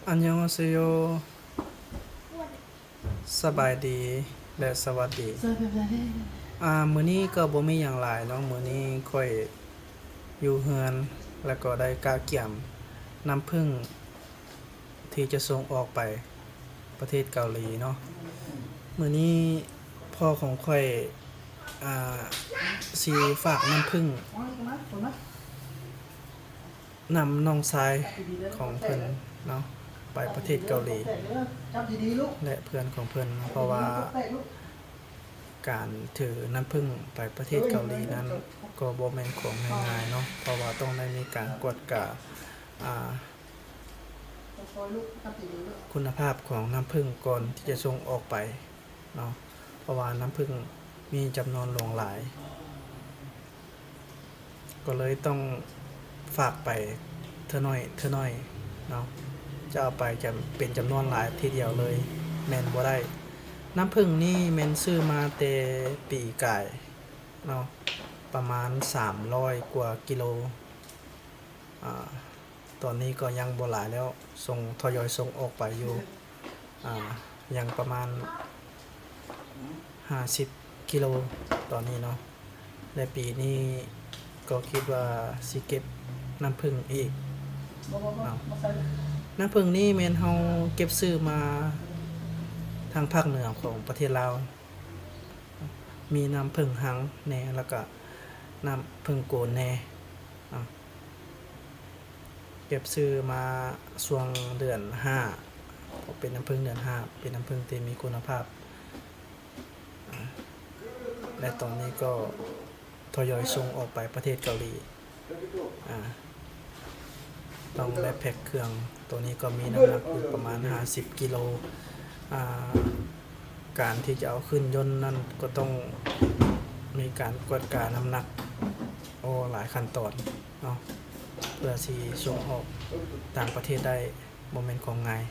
อันยองฮาเซโยสบายดีและสวัสดีมื้อนี้ก็บ่มีหยังหลายเนาะมื้อนี้ค่อยอยู่เฮือนแล้วก็ได้กาเกี่ยมน้ำผึ้งที่จะส่งออกไปประเทศเกาหลีเนาะมื้อนี้พ่อของค่อยอ่าสิฝากน้ำผึ้งนำน้องชายของเพิ่นเนาะไปประเทศเกาหลีและเพื่อนของเพิ่นเพราะว่าการถือน้ำผึ้งไปประเทศเกาหลีนั้นก็บ่แม่นของง่ายๆเนาะเพราะว่าต้องได้มีการกวดกาคุณภาพของน้ำผึ้งก่อนที่จะส่งออกไปเนาะเพราะว่าน้ำผึ้งมีจำนวนหลวงหลายก็เลยต้องฝากไปเท่าน้อยเนาะจะเอาไปจะเป็นจำนวนหลายทีเดียวเลยแม่นบ่ได้น้ำผึ้งนี่แม่นซื้อมาแต่ปีกายเนาะประมาณ300กว่ากิโลตอนนี้ก็ยังบ่หลายแล้วส่งทยอยส่งออกไปอยู่ยังประมาณ50กิโลตอนนี้เนาะในปีนี้ก็คิดว่าสิเก็บน้ำผึ้งอีกเนาะน้ำผึ้งนี่แม่นเฮาเก็บซื้อมาทางภาคเหนือของประเทศลาวมีน้ำผึ้งหังแน่แล้วก็น้ำผึ้งโกนแน่เก็บซื้อมาช่วงเดือน5เป็นน้ำผึ้งเดือน5เป็นน้ำผึ้งที่มีคุณภาพและตอนนี้ก็ทยอยส่งออกไปประเทศเกาหลีต้องได้แพ็คเครื่องตัวนี้ก็มีน้ำหนักอยู่ประมาณ50กิโลการที่จะเอาขึ้นยนต์นั้นก็ต้องมีการกวดกาน้ำหนักหลายขั้นตอนเนาะเพื่อที่ส่งออกต่างประเทศได้บ่แม่นของง่าย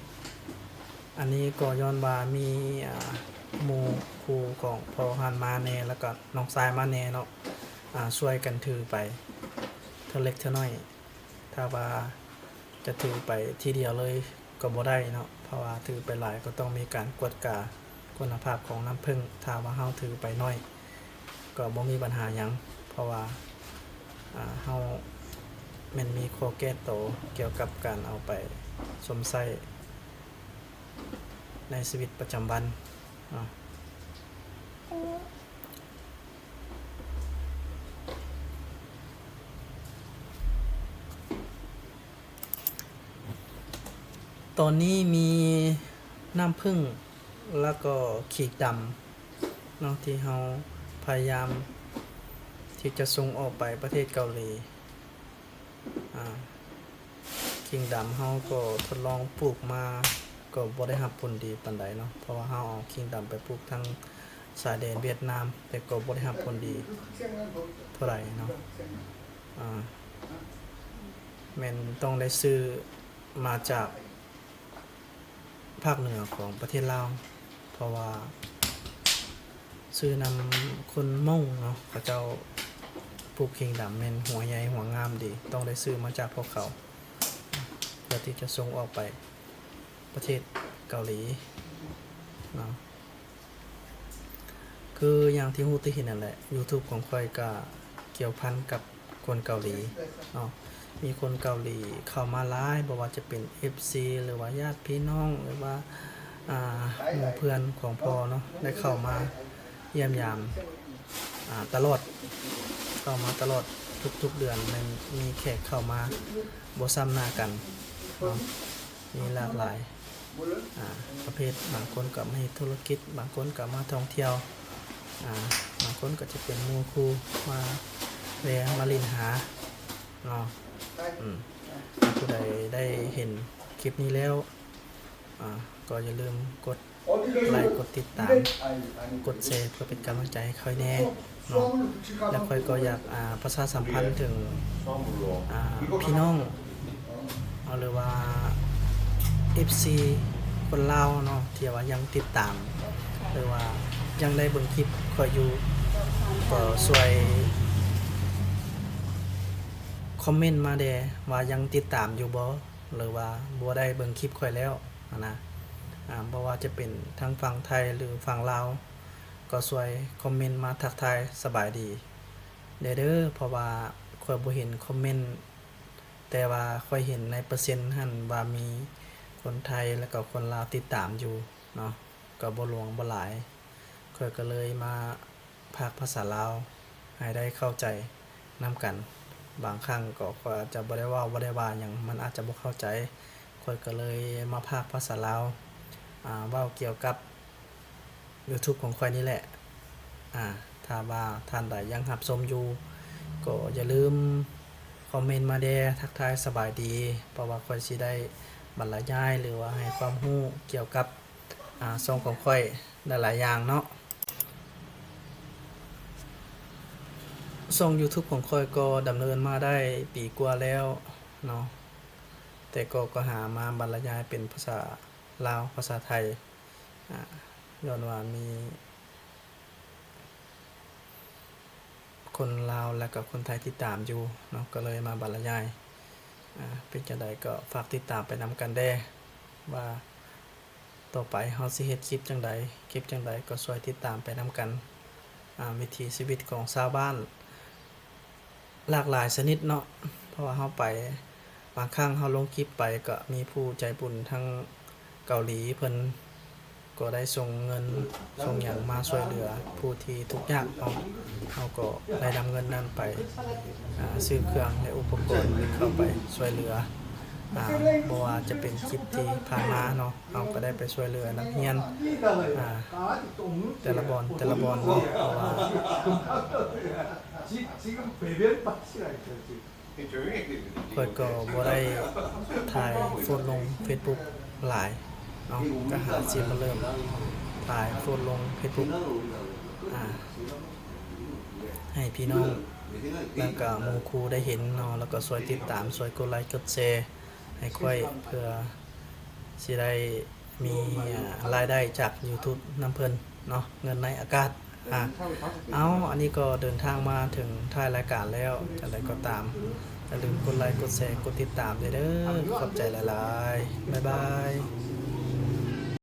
อันนี้ก็ย้อนว่ามีหมู่ครูของพ่อหันมาแน่แล้วก็น้องชายมาแน่เนาะช่วยกันถือไปเท่าเล็กเท่าน้อยถ้าว่าจะถือไปทีเดียวเลยก็บ่ได้เนาะเพราะว่าถือไปหลายก็ต้องมีการกวดกาคุณภาพของน้ำผึ้งถ้าว่าเฮาถือไปน้อยก็บ่มีปัญหาหยังเพราะว่าเฮาแม่นมีข้อแก้ตัวเกี่ยวกับการเอาไปสวมใส่ในชีวิตประจำวันตอนนี้มีน้ำผึ้งแล้วก็ขีดดำเนาะที่เราพยายามที่จะส่งออกไปประเทศเกาหลีขีดดำเราก็ทดลองปลูกมาก็บ่ได้รับผลดีปานใดเนาะเพราะว่าเราเอาขีดดำไปปลูกทางชายแดนเวียดนามแต่ก็บ่ได้รับผลดีเท่าไหร่เนาะแม่นต้องได้ซื้อมาจากภาคเหนือของประเทศลาวเพราะว่าซื้อนำคนม่งเนาะเขาเจ้าปลูกขิงดำแม่นหัวใหญ่หัวงามดีต้องได้ซื้อมาจากพวกเขาเพื่อที่จะส่งออกไปประเทศเกาหลีเนาะคืออย่างที่ฮู้ที่เห็นนั่นแหละ YouTube ของข้อยก็เกี่ยวพันกับคนเกาหลีเนาะมีคนเกาหลีเข้ามาหลายบ่ว่าจะเป็น FC หรือว่าญาติพี่น้องหรือว่าหมู่เพื่อนของพ่อเนาะได้เข้ามาเยี่ยมยามตลอดเข้ามาตลอดทุกๆเดือนมันมีแขกเข้ามาบ่ซ้ำหน้ากันเนาะมีหลากหลายประเภทบางคนก็มาเฮ็ดธุรกิจบางคนก็มาท่องเที่ยวบางคนก็จะเป็นหมู่ครูมาแวะมาลินหาเนาะผู้ใดได้เห็นคลิปนี้แล้วก็อย่าลืมกดไลค์กดติดตามกดแชร์เพื่อเป็นกำลังใจให้ค่อยแน่เนาะแล้วค่อยก็อยากประชาสัมพันธ์ถึงพี่น้องหรือว่า FC คนลาวเนาะที่ว่ายังติดตามหรือว่ายังได้เบิ่งคลิปค่อยอยู่ก็ช่วยคอมเมนต์มาแด่ว่ายังติดตามอยู่บ่ หรือว่าบ่ได้เบิ่งคลิปค่อยแล้วนะบ่ว่าจะเป็นทั้งฝั่งไทยหรือฝั่งลาวก็ช่วยคอมเมนต์มาทักทายสบายดีเด้อเพราะว่าข้อยบ่เห็นคอมเมนต์แต่ว่าข้อยเห็นในเปอร์เซ็นต์หั่นว่ามีคนไทยแล้วก็คนลาวติดตามอยู่เนาะก็บ่หลวงบ่หลายข้อยก็เลยมาพากย์ภาษาลาวให้ได้เข้าใจนำกันบางครั้งก็ข้อยอาจจะบ่ได้เว้าบ่ได้ว่าหยังมันอาจจะบ่เข้าใจข้อยก็เลยมาพากย์ภาษาลาวเว้าเกี่ยวกับ YouTube ของข้อยนี่แหละถ้าว่าท่านใดยังรับชมอยู่ก็อย่าลืมคอมเมนต์มาแด่ทักทายสบายดีเพราะว่าข้อยสิได้บรรยายหรือว่าให้ความรู้เกี่ยวกับช่องของข้อยหลายๆอย่างเนาะช่อง YouTube ของข้อยก็ดำเนินมาได้ปีกว่าแล้วเนาะแต่ก็หามาบรรยายเป็นภาษาลาวภาษาไทยย้อนว่ามีคนลาวและก็คนไทยติดตามอยู่เนาะก็เลยมาบรรยายเป็นจังไดก็ฝากติดตามไปนำกันแด่ว่าต่อไปเฮาสิเฮ็ดคลิปจังใดก็ช่วยติดตามไปนำกันวิถีชีวิตของชาวบ้านหลากหลายชนิดเนาะเพราะว่าเฮาไปบางครั้งเฮาลงคลิปไปก็มีผู้ใจบุญทั้งเกาหลีเพิ่นก็ได้ส่งเงินส่งหยังมาช่วยเหลือผู้ที่ทุกข์ยากเนาะเฮาก็ได้นำเงินนั้นไปซื้อเครื่องและอุปกรณ์เข้าไปช่วยเหลือบ่ว่าจะเป็นคลิปที่ผ่านมาเนาะเฮาก็ได้ไปช่วยเหลือนักเรียนแต่ละบอนเนาะเพราะว่าข้อยก็บ่ได้ถ่ายโพสต์ลง Facebook หลายเนาะก็หาสิมาเริ่มถ่ายโพสต์ลง Facebook ให้พี่น้องแล้วก็หมู่ครูได้เห็นเนาะแล้วก็ช่วยติดตามช่วยกดไลค์กดแชร์ให้ค่อยเพื่อสิได้มีรายได้จาก YouTube นำเพิ่นเนาะเงินในอากาศอันนี้ก็เดินทางมาถึงท้ายรายการแล้วจังไดก็ตามอย่าลืมกดไลค์กดแชร์กดติดตามเด้อขอบใจหลายๆบ๊ายบาย